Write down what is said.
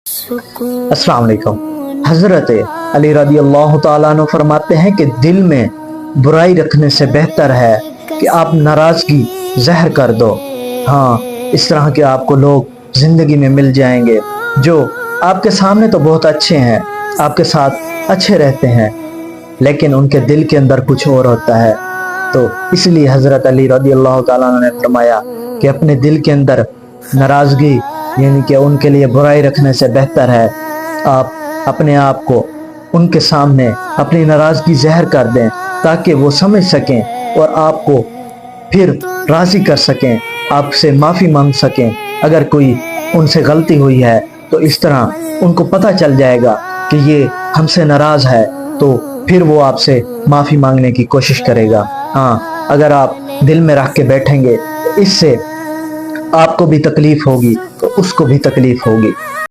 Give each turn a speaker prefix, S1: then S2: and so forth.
S1: अस्सलाम वालेकुम। हज़रत अली रज़ी अल्लाह तआला अन्हु फरमाते हैं कि दिल में बुराई रखने से बेहतर है कि आप नाराज़गी ज़हर कर दो। हाँ, इस तरह के आपको लोग ज़िंदगी में मिल जाएंगे जो आपके सामने तो बहुत अच्छे हैं, आपके साथ अच्छे रहते हैं, लेकिन उनके दिल के अंदर कुछ और होता है। तो इसलिए हज़रत अली रज़ी अल्लाह तआला अन्हु ने फरमाया कि अपने दिल के अंदर नाराज़गी यानी कि उनके लिए बुराई रखने से बेहतर है आप अपने आप को उनके सामने अपनी नाराज़गी ज़हर कर दें, ताकि वो समझ सकें और आपको फिर राज़ी कर सकें, आपसे माफ़ी मांग सकें। अगर कोई उनसे गलती हुई है तो इस तरह उनको पता चल जाएगा कि ये हमसे नाराज़ है, तो फिर वो आपसे माफ़ी मांगने की कोशिश करेगा। हाँ, अगर आप दिल में रख के बैठेंगे तो इससे आपको भी तकलीफ़ होगी तो उसको भी तकलीफ़ होगी।